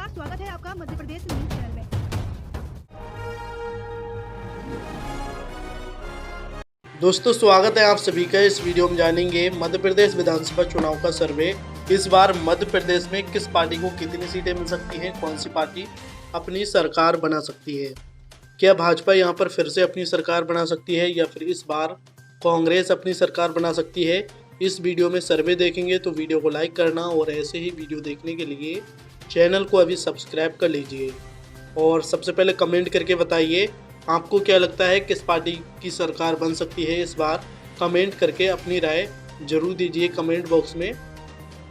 नमस्कार, स्वागत है आपका मध्य प्रदेश न्यूज चैनल में। दोस्तों, स्वागत है आप सभी का। इस वीडियो में जानेंगे मध्य प्रदेश विधानसभा चुनाव का सर्वे। इस बार मध्य प्रदेश में किस पार्टी को कितनी सीटें मिल सकती हैं, कौन सी पार्टी अपनी सरकार बना सकती है, क्या भाजपा यहां पर फिर से अपनी सरकार बना सकती है या फिर इस बार कांग्रेस अपनी सरकार बना सकती है। इस वीडियो में सर्वे देखेंगे, तो वीडियो को लाइक करना और ऐसे ही वीडियो देखने के लिए चैनल को अभी सब्सक्राइब कर लीजिए। और सबसे पहले कमेंट करके बताइए आपको क्या लगता है किस पार्टी की सरकार बन सकती है इस बार। कमेंट करके अपनी राय जरूर दीजिए कमेंट बॉक्स में।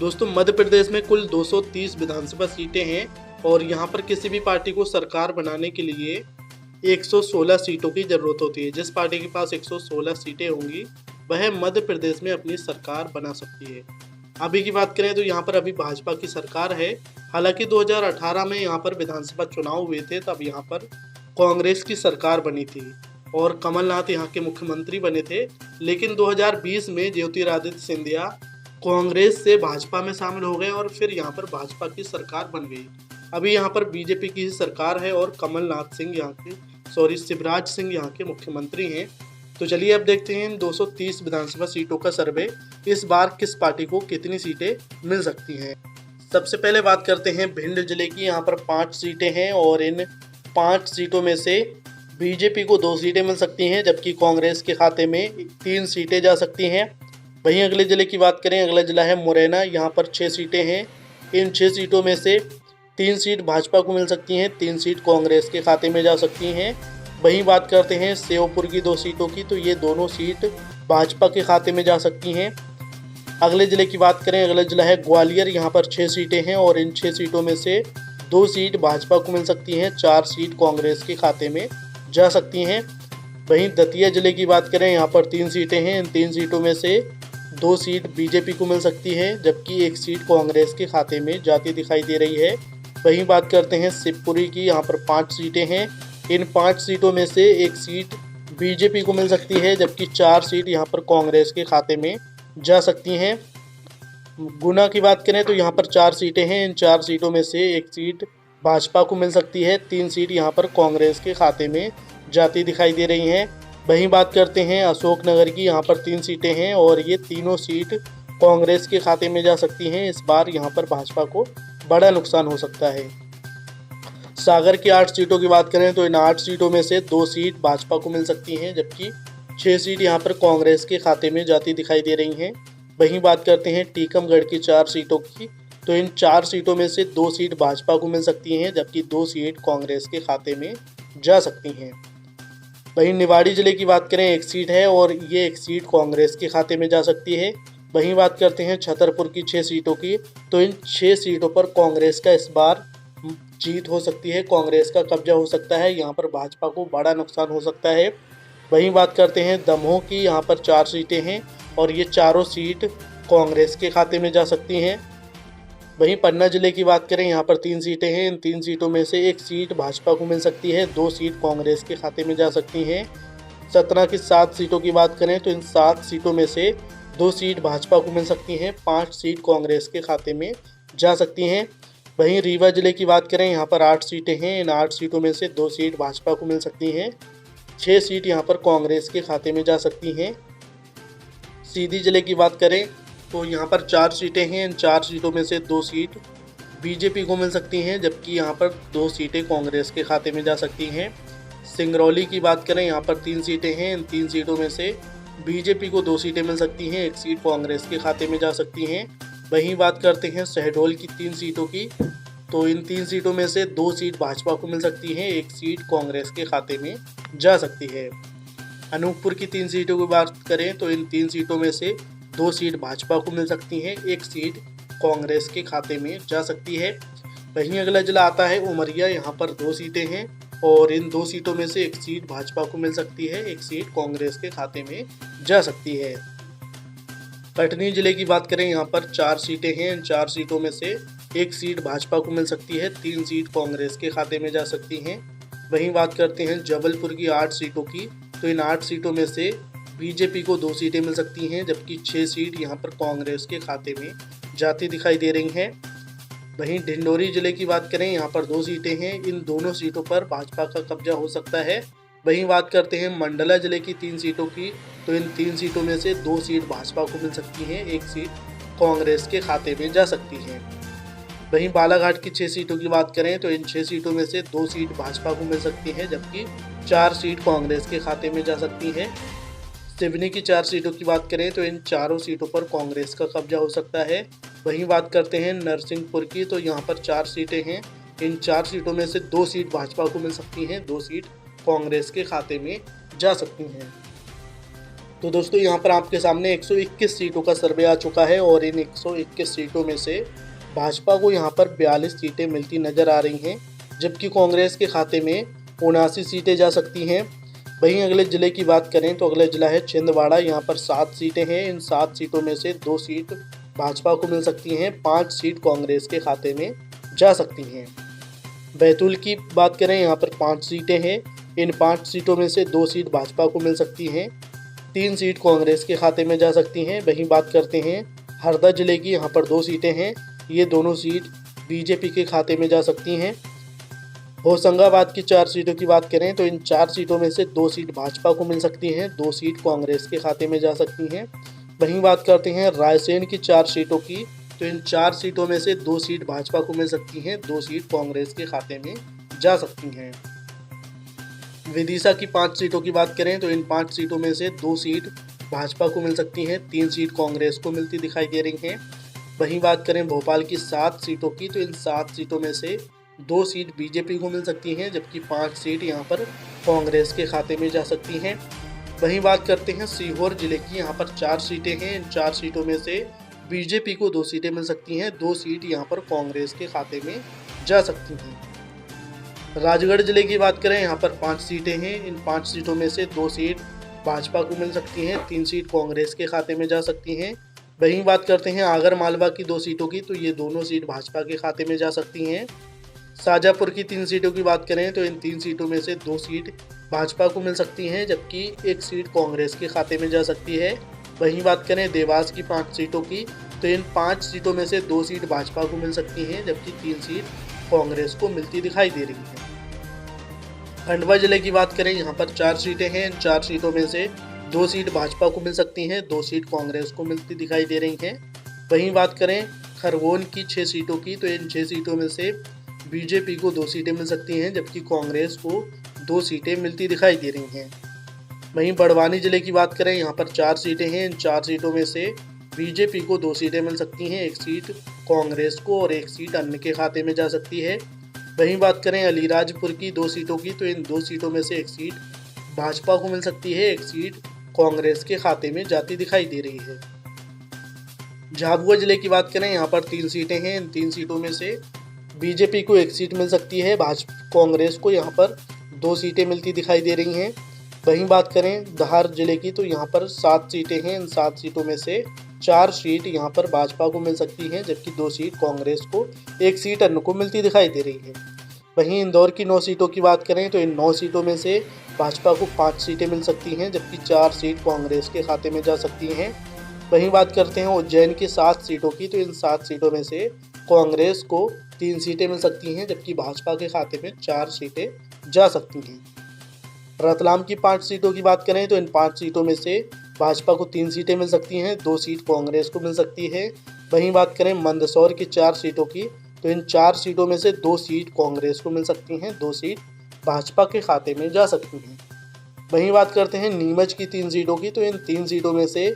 दोस्तों, मध्य प्रदेश में कुल 230 विधानसभा सीटें हैं और यहाँ पर किसी भी पार्टी को सरकार बनाने के लिए 116 सीटों की जरूरत होती है। जिस पार्टी के पास 116 सीटें होंगी वह मध्य प्रदेश में अपनी सरकार बना सकती है। अभी की बात करें तो यहाँ पर अभी भाजपा की सरकार है। हालांकि 2018 में यहाँ पर विधानसभा चुनाव हुए थे, तब यहाँ पर कांग्रेस की सरकार बनी थी और कमलनाथ यहाँ के मुख्यमंत्री बने थे। लेकिन 2020 में ज्योतिरादित्य सिंधिया कांग्रेस से भाजपा में शामिल हो गए और फिर यहाँ पर भाजपा की सरकार बन गई। अभी यहाँ पर बीजेपी की सरकार है और कमलनाथ सिंह शिवराज सिंह यहाँ के मुख्यमंत्री हैं। तो चलिए अब देखते हैं 230 विधानसभा सीटों का सर्वे। इस बार किस पार्टी को कितनी सीटें मिल सकती हैं। सबसे पहले बात करते हैं भिंड जिले की। यहाँ पर 5 सीटें हैं और इन 5 सीटों में से बीजेपी को 2 सीटें मिल सकती हैं, जबकि कांग्रेस के खाते में 3 सीटें जा सकती हैं। वहीं अगले जिले की बात करें, अगला जिला है मुरैना। यहाँ पर 6 सीटें हैं। इन 6 सीटों में से 3 सीट भाजपा को मिल सकती हैं, 3 सीट कांग्रेस के खाते में जा सकती हैं। वहीं बात करते हैं श्योपुर की 2 सीटों की, तो ये दोनों सीट भाजपा के खाते में जा सकती हैं। अगले जिले की बात करें, अगला जिला है ग्वालियर। यहाँ पर 6 सीटें हैं और इन 6 सीटों में से 2 सीट भाजपा को मिल सकती हैं, 4 सीट कांग्रेस के खाते में जा सकती हैं। वहीं दतिया जिले की बात करें, यहाँ पर 3 सीटें हैं। इन 3 सीटों में से 2 सीट बीजेपी को मिल सकती है, जबकि 1 सीट कांग्रेस के खाते में जाती दिखाई दे रही है। वहीं बात करते हैं शिवपुरी की। यहाँ पर 5 सीटें हैं। इन 5 सीटों में से 1 सीट बीजेपी को मिल सकती है, जबकि 4 सीट यहाँ पर कांग्रेस के खाते में जा सकती हैं। गुना की बात करें तो यहाँ पर 4 सीटें हैं। इन 4 सीटों में से 1 सीट भाजपा को मिल सकती है, 3 सीट यहाँ पर कांग्रेस के खाते में जाती दिखाई दे रही हैं। वहीं बात करते हैं अशोकनगर की। यहाँ पर 3 सीटें हैं और ये तीनों सीट कांग्रेस के खाते में जा सकती हैं। इस बार यहाँ पर भाजपा को बड़ा नुकसान हो सकता है। सागर की 8 सीटों की बात करें तो इन 8 सीटों में से 2 सीट भाजपा को मिल सकती हैं, जबकि 6 सीट यहाँ पर कांग्रेस के खाते में जाती दिखाई दे रही हैं। वहीं बात करते हैं टीकमगढ़ की 4 सीटों की, तो इन 4 सीटों में से 2 सीट भाजपा को मिल सकती हैं, जबकि 2 सीट कांग्रेस के खाते में जा सकती हैं। वहीं निवाड़ी जिले की बात करें, 1 सीट है और ये 1 सीट कांग्रेस के खाते में जा सकती है। वहीं बात करते हैं छतरपुर की 6 सीटों की, तो इन 6 सीटों पर कांग्रेस का इस बार जीत हो सकती है, कांग्रेस का कब्जा हो सकता है। यहाँ पर भाजपा को बड़ा नुकसान हो सकता है। वहीं बात करते हैं दमोह की। यहाँ पर 4 सीटें हैं और ये चारों सीट कांग्रेस के खाते में जा सकती हैं। वहीं पन्ना जिले की बात करें, यहाँ पर 3 सीटें हैं। इन 3 सीटों में से 1 सीट भाजपा को मिल सकती है, 2 सीट कांग्रेस के खाते में जा सकती हैं। सतना की 7 सीटों की बात करें तो इन 7 सीटों में से 2 सीट भाजपा को मिल सकती हैं, 5 सीट कांग्रेस के खाते में जा सकती हैं। वहीं रीवा जिले की बात करें, यहाँ पर 8 सीटें हैं। इन 8 सीटों में से 2 सीट भाजपा को मिल सकती हैं, 6 सीट यहाँ पर कांग्रेस के खाते में जा सकती हैं। सीधी जिले की बात करें तो यहाँ पर 4 सीटें हैं। इन 4 सीटों में से 2 सीट बीजेपी को मिल सकती हैं, जबकि यहाँ पर 2 सीटें कांग्रेस के खाते में जा सकती हैं। सिंगरौली की बात करें, यहाँ पर 3 सीटें हैं। इन 3 सीटों में से बीजेपी को 2 सीटें मिल सकती हैं, 1 सीट कांग्रेस के खाते में जा सकती हैं। वहीं बात करते हैं शहडोल की 3 सीटों की, तो इन 3 सीटों में से 2 सीट भाजपा को मिल सकती हैं, 1 सीट कांग्रेस के खाते में जा सकती है। अनूपपुर की 3 सीटों की बात करें तो इन 3 सीटों में से 2 सीट भाजपा को मिल सकती हैं, 1 सीट कांग्रेस के खाते में जा सकती है। वहीं अगला जिला आता है उमरिया। यहाँ पर 2 सीटें हैं और इन 2 सीटों में से 1 सीट भाजपा को मिल सकती है, 1 सीट कांग्रेस के खाते में जा सकती है। कटनी जिले की बात करें, यहाँ पर 4 सीटें हैं। इन 4 सीटों में से 1 सीट भाजपा को मिल सकती है, 3 सीट कांग्रेस के खाते में जा सकती हैं। वहीं बात करते हैं जबलपुर की 8 सीटों की, तो इन 8 सीटों में से बीजेपी को 2 सीटें मिल सकती हैं, जबकि 6 सीट यहाँ पर कांग्रेस के खाते में जाती दिखाई दे रही हैं। वहीं ढिंडोरी जिले की बात करें, यहाँ पर 2 सीटें हैं। इन दोनों सीटों पर भाजपा का कब्जा हो सकता है। वहीं बात करते हैं मंडला जिले की 3 सीटों की, तो इन 3 सीटों में से 2 सीट भाजपा को मिल सकती हैं, 1 सीट कांग्रेस के खाते में जा सकती है। वहीं बालाघाट की 6 सीटों की बात करें तो इन 6 सीटों में से 2 सीट भाजपा को मिल सकती हैं, जबकि 4 सीट कांग्रेस के खाते में जा सकती हैं। सिवनी की 4 सीटों की बात करें तो इन चारों सीटों पर कांग्रेस का कब्जा हो सकता है। वहीं बात करते हैं नरसिंहपुर की, तो यहाँ पर 4 सीटें हैं। इन 4 सीटों में से 2 सीट भाजपा को मिल सकती हैं, 2 सीट कांग्रेस के खाते में जा सकती हैं। तो दोस्तों यहाँ पर आपके सामने 121 सीटों का सर्वे आ चुका है और इन 121 सीटों में से भाजपा को यहाँ पर 42 सीटें मिलती नजर आ रही हैं, जबकि कांग्रेस के खाते में 79 सीटें जा सकती हैं। वहीं अगले ज़िले की बात करें तो अगला ज़िला है छिंदवाड़ा। यहाँ पर 7 सीटें हैं। इन 7 सीटों में से 2 सीट भाजपा को मिल सकती हैं, 5 सीट कांग्रेस के खाते में जा सकती हैं। बैतूल की बात करें, यहाँ पर 5 सीटें हैं। इन 5 सीटों में से 2 सीट भाजपा को मिल सकती हैं, 3 सीट कांग्रेस के खाते में जा सकती हैं। वहीं बात करते हैं हरदा जिले की, यहाँ पर 2 सीटें हैं। ये दोनों सीट बीजेपी के खाते में जा सकती हैं। होशंगाबाद की 4 सीटों की बात करें तो इन 4 सीटों में से 2 सीट भाजपा को मिल सकती हैं, 2 सीट कांग्रेस के खाते में जा सकती हैं। वहीं बात करते हैं रायसेन की 4 सीटों की, तो इन 4 सीटों में से 2 सीट भाजपा को मिल सकती हैं, 2 सीट कांग्रेस के खाते में जा सकती हैं। विदिशा की 5 सीटों की बात करें तो इन 5 सीटों में से 2 सीट भाजपा को मिल सकती हैं, 3 सीट कांग्रेस को मिलती दिखाई दे रही हैं। वहीं बात करें भोपाल की 7 सीटों की, तो इन 7 सीटों में से 2 सीट बीजेपी को मिल सकती हैं, जबकि 5 सीट यहाँ पर कांग्रेस के खाते में जा सकती हैं। वहीं बात करते हैं सीहोर जिले की, यहाँ पर 4 सीटें हैं। इन 4 सीटों में से बीजेपी को 2 सीटें मिल सकती हैं, 2 सीट यहाँ पर कांग्रेस के खाते में जा सकती हैं। राजगढ़ जिले की बात करें, यहाँ पर 5 सीटें हैं। इन 5 सीटों में से 2 सीट भाजपा को मिल सकती हैं, 3 सीट कांग्रेस के खाते में जा सकती हैं। वहीं बात करते हैं आगर मालवा की 2 सीटों की, तो ये दोनों सीट भाजपा के खाते में जा सकती हैं। शाजापुर की 3 सीटों की बात करें तो इन 3 सीटों में से 2 सीट भाजपा को मिल सकती हैं, जबकि 1 सीट कांग्रेस के खाते में जा सकती है। वहीं बात करें देवास की 5 सीटों की, तो इन 5 सीटों में से 2 सीट भाजपा को मिल सकती हैं, जबकि 3 सीट कांग्रेस को मिलती दिखाई दे रही है। खंडवा जिले की बात करें, यहाँ पर 4 सीटें हैं। इन 4 सीटों में से 2 सीट भाजपा को मिल सकती हैं, 2 सीट कांग्रेस को मिलती दिखाई दे रही हैं। वहीं बात करें खरगोन की 6 सीटों की, तो इन 6 सीटों में से बीजेपी को 2 सीटें मिल सकती हैं, जबकि कांग्रेस को 2 सीटें मिलती दिखाई दे रही हैं। वहीं बड़वानी जिले की बात करें, यहाँ पर 4 सीटें हैं। इन 4 सीटों में से बीजेपी को 2 सीटें मिल सकती हैं, 1 सीट कांग्रेस को और 1 सीट अन्य के खाते में जा सकती है। वहीं बात करें अलीराजपुर की 2 सीटों की, तो इन 2 सीटों में से 1 सीट भाजपा को मिल सकती है, 1 सीट कांग्रेस के खाते में जाती दिखाई दे रही है। झाबुआ जिले की बात करें, यहाँ पर 3 सीटें हैं। इन 3 सीटों में से बीजेपी को 1 सीट मिल सकती है, कांग्रेस को यहाँ पर 2 सीटें मिलती दिखाई दे रही हैं। वहीं बात करें धार जिले की, तो यहाँ पर 7 सीटें हैं। इन 7 सीटों में से 4 सीट यहाँ पर भाजपा को मिल सकती हैं, जबकि 2 सीट कांग्रेस को, 1 सीट अन्य को मिलती दिखाई दे रही है। वहीं इंदौर की 9 सीटों की बात करें तो इन 9 सीटों में से भाजपा को 5 सीटें मिल सकती हैं, जबकि 4 सीट कांग्रेस के खाते में जा सकती हैं। वहीं बात करते हैं उज्जैन की 7 सीटों की, तो इन 7 सीटों में से कांग्रेस को 3 सीटें मिल सकती हैं, जबकि भाजपा के खाते में 4 सीटें जा सकती हैं। रतलाम की 5 सीटों की बात करें तो इन 5 सीटों में से भाजपा को 3 सीटें मिल सकती हैं, 2 सीट कांग्रेस को मिल सकती है। वहीं बात करें मंदसौर की 4 सीटों की, तो इन 4 सीटों में से 2 सीट कांग्रेस को मिल सकती हैं, 2 सीट भाजपा के खाते में जा सकती हैं। वहीं बात करते हैं नीमच की 3 सीटों की, तो इन 3 सीटों में से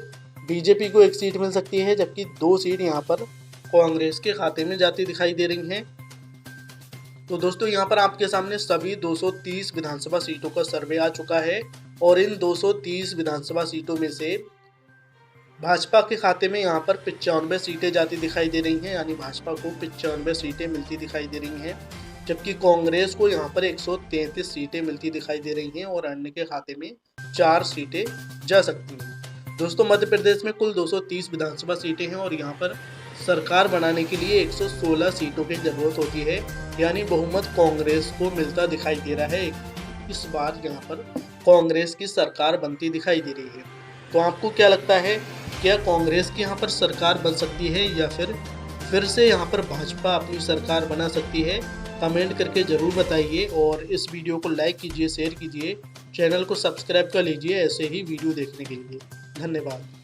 बीजेपी को 1 सीट मिल सकती है, जबकि 2 सीट यहाँ पर कांग्रेस के खाते में जाती दिखाई दे रही हैं। तो दोस्तों यहाँ पर आपके सामने सभी 230 विधानसभा सीटों का सर्वे आ चुका है और इन 230 विधानसभा सीटों में से भाजपा के खाते में यहाँ पर 95 सीटें जाती दिखाई दे रही हैं, यानी भाजपा को 95 सीटें मिलती दिखाई दे रही हैं, जबकि कांग्रेस को यहाँ पर 133 सीटें मिलती दिखाई दे रही हैं और अन्य के खाते में 4 सीटें जा सकती हैं। दोस्तों मध्य प्रदेश में कुल 230 विधानसभा सीटें हैं और यहाँ पर सरकार बनाने के लिए 116 सीटों की जरूरत होती है, यानी बहुमत कांग्रेस को मिलता दिखाई दे रहा है। इस बार यहाँ पर कांग्रेस की सरकार बनती दिखाई दे रही है। तो आपको क्या लगता है, क्या कांग्रेस की यहाँ पर सरकार बन सकती है या फिर फिर से यहाँ पर भाजपा अपनी सरकार बना सकती है? कमेंट करके ज़रूर बताइए और इस वीडियो को लाइक कीजिए, शेयर कीजिए, चैनल को सब्सक्राइब कर लीजिए ऐसे ही वीडियो देखने के लिए। धन्यवाद।